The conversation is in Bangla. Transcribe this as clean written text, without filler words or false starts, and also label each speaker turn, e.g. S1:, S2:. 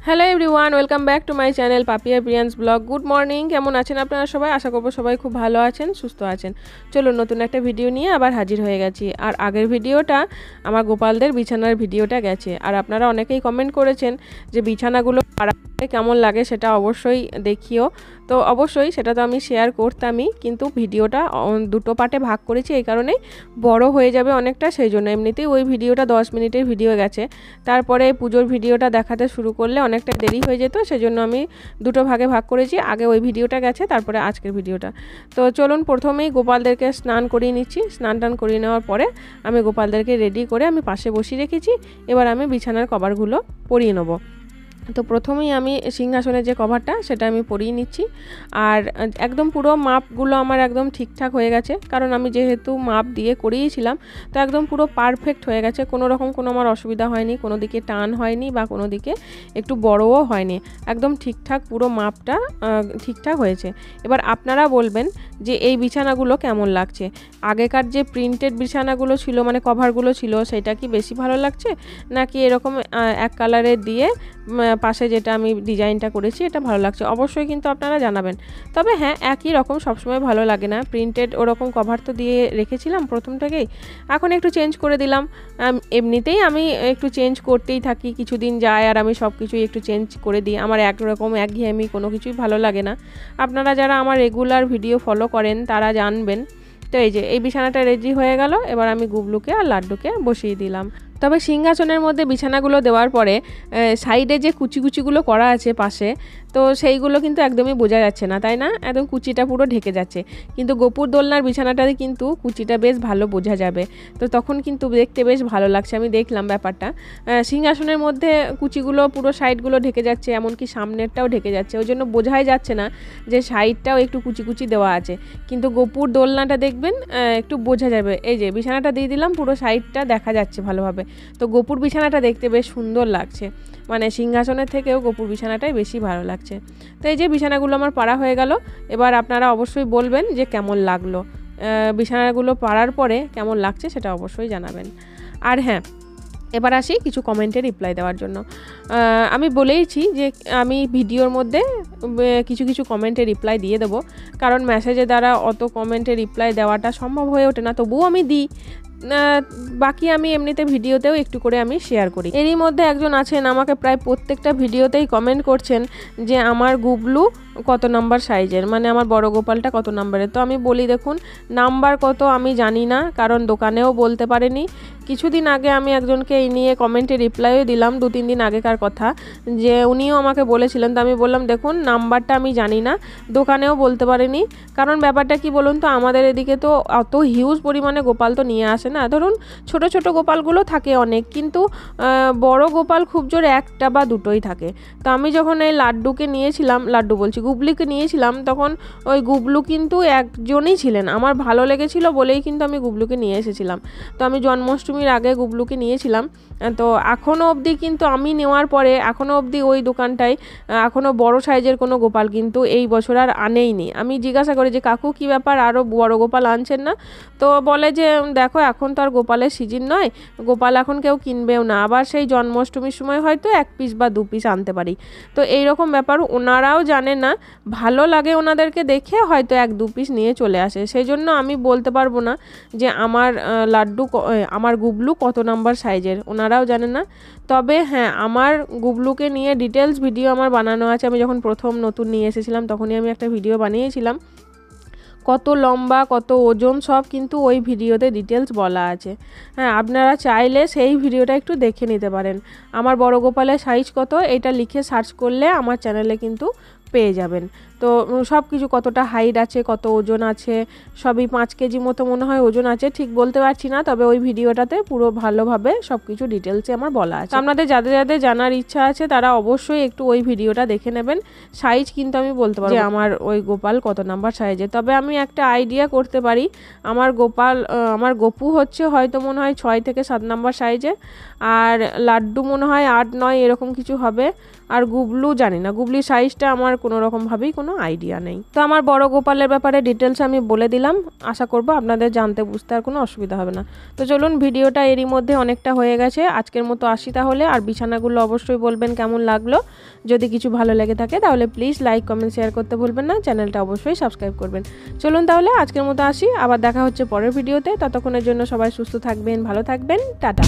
S1: Hello everyone, welcome back to my channel Papiya Priyans blog. Good morning, কেমন আছেন আপনারা সবাই? আশা করবো সবাই খুব ভালো আছেন, সুস্থ আছেন। চলুন নতুন একটা ভিডিও নিয়ে আবার হাজির হয়ে গেছি। আর আগের ভিডিওটা আমার গোপালদের বিছানার ভিডিওটা গেছে, আর আপনারা অনেকেই কমেন্ট করেছেন যে বিছানাগুলো কেমন লাগে সেটা অবশ্যই দেখিও। তো অবশ্যই সেটা তো আমি শেয়ার করতামই, কিন্তু ভিডিওটা দুটো পার্টে ভাগ করেছি এই কারণেই বড় হয়ে যাবে অনেকটা, সেই জন্য। এমনিতেই ওই ভিডিওটা 10 মিনিটের ভিডিও গেছে, তারপরে পুজোর ভিডিওটা দেখাতে শুরু করলে অনেকটা দেরি হয়ে যেত, সেজন্য আমি দুটো ভাগে ভাগ করেছি। আগে ওই ভিডিওটা গেছে, তারপরে আজকের ভিডিওটা। তো চলুন প্রথমেই গোপালদেরকে স্নান করিয়ে নিচ্ছি। স্নান টান করিয়ে নেওয়ার পরে আমি গোপালদেরকে রেডি করে আমি পাশে বসিয়ে রেখেছি। এবার আমি বিছানার কভারগুলো পরিয়ে নেবো। তো প্রথমেই আমি সিংহাসনের যে কভারটা সেটা আমি পরিয়ে নিচ্ছি। আর একদম পুরো মাপগুলো আমার একদম ঠিকঠাক হয়ে গেছে, কারণ আমি যেহেতু মাপ দিয়ে করিয়েছিলাম, তো একদম পুরো পারফেক্ট হয়ে গেছে। কোনো রকম কোনো আমার অসুবিধা হয়নি, কোনো দিকে টান হয়নি বা কোনো দিকে একটু বড়ও হয়নি, একদম ঠিকঠাক পুরো মাপটা ঠিকঠাক হয়েছে। এবার আপনারা বলবেন যে এই বিছানাগুলো কেমন লাগছে। আগেকার যে প্রিন্টেড বিছানাগুলো ছিল, মানে কভারগুলো ছিল, সেটা কি বেশি ভালো লাগছে, নাকি এরকম এক কালারের দিয়ে পাশে যেটা আমি ডিজাইনটা করেছি এটা ভালো লাগছে? অবশ্যই কিন্তু আপনারা জানাবেন। তবে হ্যাঁ, একই রকম সবসময় ভালো লাগে না। প্রিন্টেড ওরকম কভার তো দিয়ে রেখেছিলাম প্রথম থেকেই, এখন একটু চেঞ্জ করে দিলাম। এমনিতেই আমি একটু চেঞ্জ করতেই থাকি, কিছুদিন যায় আর আমি সব কিছুই একটু চেঞ্জ করে দিই। আমার একরকম একঘেয়েমি কোনো কিছুই ভালো লাগে না। আপনারা যারা আমার রেগুলার ভিডিও ফলো করেন তারা জানবেন। তো এই যে এই বিছানাটা রেডি হয়ে গেল, এবার আমি গুবলুকে আর লাড্ডুকে বসিয়ে দিলাম। তবে সিংহাসনের মধ্যে বিছানাগুলো দেওয়ার পরে সাইডে যে কুচি কুচিগুলো করা আছে পাশে, তো সেইগুলো কিন্তু একদমই বোঝা যাচ্ছে না, তাই না? একদম কুচিটা পুরো ঢেকে যাচ্ছে। কিন্তু গোপুর দোলনার বিছানাটাতে কিন্তু কুচিটা বেশ ভালো বোঝা যাবে, তো তখন কিন্তু দেখতে বেশ ভালো লাগছে। আমি দেখলাম ব্যাপারটা, সিংহাসনের মধ্যে কুচিগুলো পুরো সাইডগুলো ঢেকে যাচ্ছে, এমনকি সামনেরটাও ঢেকে যাচ্ছে, ওই জন্য বোঝাই যাচ্ছে না যে সাইডটাও একটু কুচি কুচি দেওয়া আছে। কিন্তু গোপুর দোলনাটা দেখবেন একটু বোঝা যাবে। এই যে বিছানাটা দিয়ে দিলাম, পুরো সাইডটা দেখা যাচ্ছে ভালোভাবে। তো গোপুর বিছানাটা দেখতে বেশ সুন্দর লাগছে, মানে সিংহাসনের থেকেও গোপুর বিছানাটাই বেশি ভালো লাগছে। তো এই যে বিছানাগুলো আমার পাড়া হয়ে গেল। এবার আপনারা অবশ্যই বলবেন যে কেমন লাগলো, বিছানাগুলো পাড়ার পরে কেমন লাগছে সেটা অবশ্যই জানাবেন। আর হ্যাঁ, এবার আসি কিছু কমেন্টে রিপ্লাই দেওয়ার জন্য। আমি বলেইছি যে আমি ভিডিওর মধ্যে কিছু কিছু কমেন্টে রিপ্লাই দিয়ে দেবো, কারণ মেসেজের দ্বারা অত কমেন্টে রিপ্লাই দেওয়াটা সম্ভব হয়ে ওঠে না, তবুও আমি দিই। বাকি আমি এমনিতে ভিডিওতেও একটু করে আমি শেয়ার করি। এরই মধ্যে একজন আছেন আমাকে প্রায় প্রত্যেকটা ভিডিওতেই কমেন্ট করছেন যে আমার গুবলু কত নাম্বার সাইজের, মানে আমার বড় গোপালটা কত নাম্বারের। তো আমি বলি, দেখুন নাম্বার কত আমি জানি না, কারণ দোকানেও বলতে পারেনি। কিছুদিন আগে আমি একজনকে এই নিয়ে কমেন্টে রিপ্লাইও দিলাম, 2-3 দিন আগেকার কথা, যে উনিও আমাকে বলেছিলেন। তো আমি বললাম, দেখুন নাম্বারটা আমি জানি না, দোকানেও বলতে পারেনি। কারণ ব্যাপারটা কি বলুন তো, আমাদের এদিকে তো অত হিউজ পরিমাণে গোপাল তো নিয়ে আসে না। ধরুন ছোট ছোট গোপালগুলো থাকে অনেক, কিন্তু বড় গোপাল খুব জোর একটা বা দুটোই থাকে। তো আমি যখন এই লাড্ডুকে নিয়েছিলাম, লাড্ডু বলছি গুবলিকে নিয়েছিলাম, তখন ওই গুবলু কিন্তু একজনই ছিলেন। আমার ভালো লেগেছিল বলেই কিন্তু আমি গুবলুকে নিয়ে এসেছিলাম। তো আমি জন্মাষ্টমীর আগে গুবলুকে নিয়েছিলাম। তো এখনও অবধি কিন্তু আমি নেওয়ার পরে এখনও অবধি ওই দোকানটায় এখনও বড় সাইজের কোনো গোপাল কিন্তু এই বছর আর আনেইনি। আমি জিজ্ঞাসা করি যে কাকু কী ব্যাপার, আরও বড় গোপাল আনছেন না? তো বলে যে দেখো এখন তো আর গোপালের সিজন নয়, গোপাল এখন কেউ কিনবেও না, আবার সেই জন্মাষ্টমীর সময় হয়তো 1 পিস বা 2 পিস আনতে পারি। তো এইরকম ব্যাপার ওনারাও জানে না, ভালো লাগে ওনাদেরকে দেখে হয়তো 1-2 পিস নিয়ে চলে আসে। সেই জন্য আমি বলতে পারবো না যে আমার লাড্ডু আমার গুবলু কত নাম্বার সাইজের, ওনারাও জানে না। তবে হ্যাঁ, আমার গুবলুকে নিয়ে ডিটেলস ভিডিও আমার বানানো আছে। আমি যখন প্রথম নতুন নিয়ে এসেছিলাম তখনই আমি একটা ভিডিও বানিয়েছিলাম, কত লম্বা কত ওজন সব কিন্তু ওই ভিডিওতে ডিটেলস বলা আছে। হ্যাঁ, আপনারা চাইলে সেই ভিডিওটা একটু দেখে নিতে পারেন। আমার বড় গোপালের সাইজ কত, এটা লিখে সার্চ করলে আমার চ্যানেলে কিন্তু পেয়ে যাবেন। তো সব কিছু কতটা হাইট আছে, কত ওজন আছে, সবই 5 কেজি মতো মনে হয় ওজন আছে, ঠিক বলতে পারছি না। তবে ওই ভিডিওটাতে পুরো ভালোভাবে সব কিছু ডিটেলসে আমার বলা আছে। আপনাদের যাদের যাদের জানার ইচ্ছা আছে তারা অবশ্যই একটু ওই ভিডিওটা দেখে নেবেন। সাইজ কিন্তু আমি বলতে পারবো যে আমার ওই গোপাল কত নাম্বার সাইজে। তবে আমি একটা আইডিয়া করতে পারি, আমার গপু হচ্ছে হয়তো মনে হয় 6 থেকে 7 নাম্বার সাইজে, আর লাড্ডু মনে হয় 8-9 এরকম কিছু হবে, আর গুবলু জানি না, গুবলির সাইজটা আমার কোনো রকমভাবেই কোনো আইডিয়া নেই। তো আমার বড় গোপালের ব্যাপারে ডিটেলস আমি বলে দিলাম, আশা করব আপনাদের জানতে বুঝতে আর কোনো অসুবিধা হবে না। তো চলুন, ভিডিওটা এরই মধ্যে অনেকটা হয়ে গেছে, আজকের মতো আসি তাহলে। আর বিছানাগুলো অবশ্যই বলবেন কেমন লাগলো, যদি কিছু ভালো লেগে থাকে তাহলে প্লিজ লাইক কমেন্ট শেয়ার করতে ভুলবেন না, চ্যানেলটা অবশ্যই সাবস্ক্রাইব করবেন। চলুন তাহলে আজকের মতো আসি, আবার দেখা হচ্ছে পরের ভিডিওতে। ততক্ষণের জন্য সবাই সুস্থ থাকবেন, ভালো থাকবেন, টাটা।